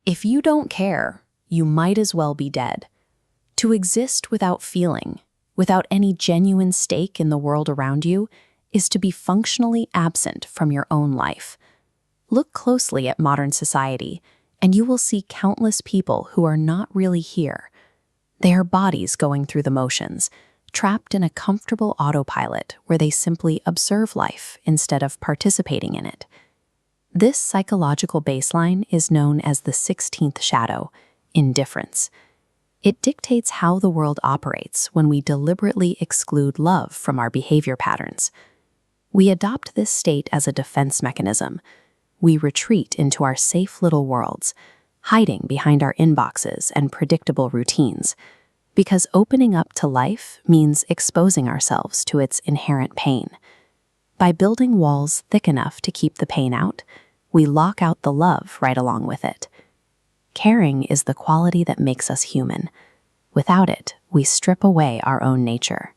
If you don't care, you might as well be dead. To exist without feeling, without any genuine stake in the world around you, is to be functionally absent from your own life. Look closely at modern society, and you will see countless people who are not really here. They are bodies going through the motions, trapped in a comfortable autopilot where they simply observe life instead of participating in it. This psychological baseline is known as the 16th shadow, indifference. It dictates how the world operates when we deliberately exclude love from our behavior patterns. We adopt this state as a defense mechanism. We retreat into our safe little worlds, hiding behind our inboxes and predictable routines, because opening up to life means exposing ourselves to its inherent pain. By building walls thick enough to keep the pain out, we lock out the love right along with it. Caring is the quality that makes us human. Without it, we strip away our own nature.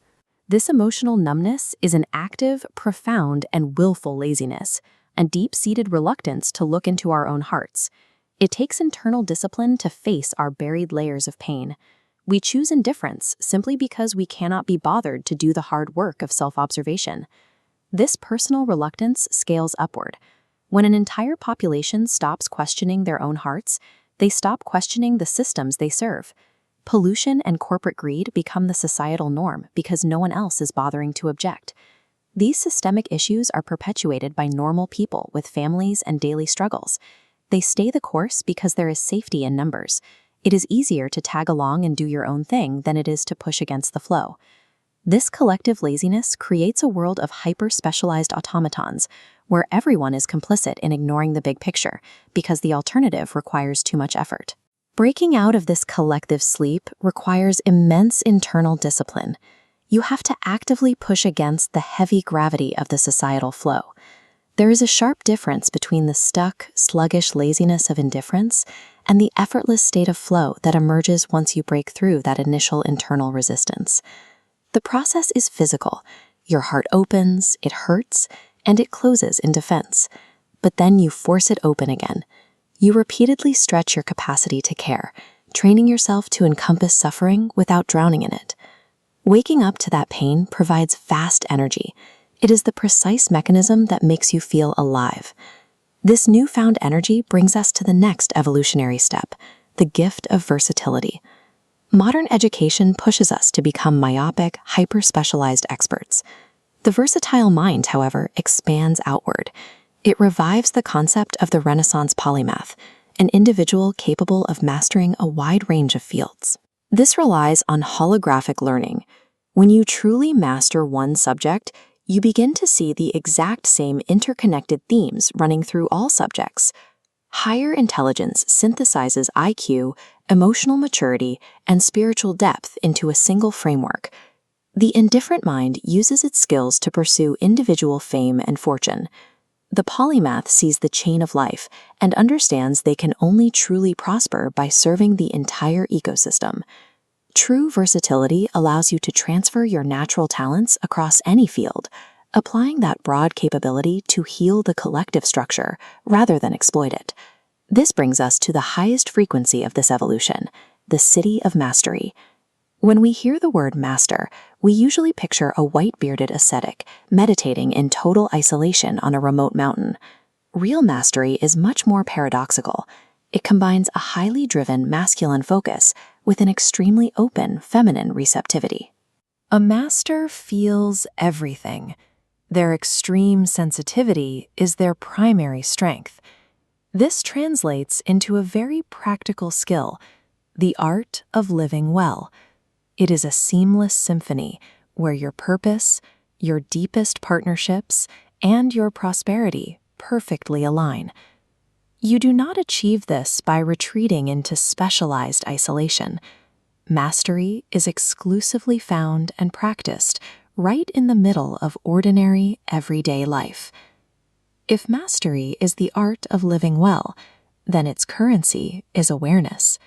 This emotional numbness is an active, profound, and willful laziness, a deep-seated reluctance to look into our own hearts. It takes internal discipline to face our buried layers of pain. We choose indifference simply because we cannot be bothered to do the hard work of self-observation. This personal reluctance scales upward. When an entire population stops questioning their own hearts, they stop questioning the systems they serve. Pollution and corporate greed become the societal norm because no one else is bothering to object. These systemic issues are perpetuated by normal people with families and daily struggles. They stay the course because there is safety in numbers. It is easier to tag along and do your own thing than it is to push against the flow. This collective laziness creates a world of hyper-specialized automatons where everyone is complicit in ignoring the big picture because the alternative requires too much effort. Breaking out of this collective sleep requires immense internal discipline. You have to actively push against the heavy gravity of the societal flow. There is a sharp difference between the stuck, sluggish laziness of indifference and the effortless state of flow that emerges once you break through that initial internal resistance. The process is physical. Your heart opens, it hurts, and it closes in defense. But then you force it open again. You repeatedly stretch your capacity to care, training yourself to encompass suffering without drowning in it. Waking up to that pain provides vast energy. It is the precise mechanism that makes you feel alive. This newfound energy brings us to the next evolutionary step, the gift of versatility. Modern education pushes us to become myopic, hyper-specialized experts. The versatile mind, however, expands outward. It revives the concept of the Renaissance polymath, an individual capable of mastering a wide range of fields. This relies on holographic learning. When you truly master one subject, you begin to see the exact same interconnected themes running through all subjects. Higher intelligence synthesizes IQ, emotional maturity, and spiritual depth into a single framework. The indifferent mind uses its skills to pursue individual fame and fortune. The polymath sees the chain of life and understands they can only truly prosper by serving the entire ecosystem. True versatility allows you to transfer your natural talents across any field, applying that broad capability to heal the collective structure rather than exploit it. This brings us to the highest frequency of this evolution, the city of mastery. When we hear the word master, we usually picture a white-bearded ascetic meditating in total isolation on a remote mountain. Real mastery is much more paradoxical. It combines a highly driven masculine focus with an extremely open feminine receptivity. A master feels everything. Their extreme sensitivity is their primary strength. This translates into a very practical skill, the art of living well. It is a seamless symphony where your purpose, your deepest partnerships, and your prosperity perfectly align. You do not achieve this by retreating into specialized isolation. Mastery is exclusively found and practiced right in the middle of ordinary, everyday life. If mastery is the art of living well, then its currency is awareness.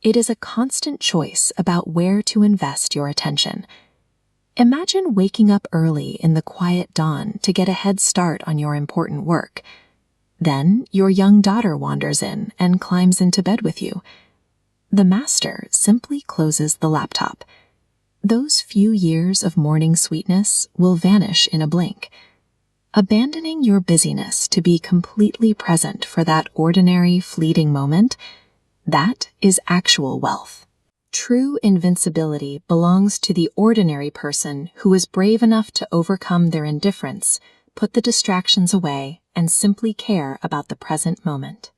It is a constant choice about where to invest your attention. Imagine waking up early in the quiet dawn to get a head start on your important work. Then your young daughter wanders in and climbs into bed with you. The master simply closes the laptop. Those few years of morning sweetness will vanish in a blink. Abandoning your busyness to be completely present for that ordinary, fleeting moment, that is actual wealth. True invincibility belongs to the ordinary person who is brave enough to overcome their indifference, put the distractions away, and simply care about the present moment.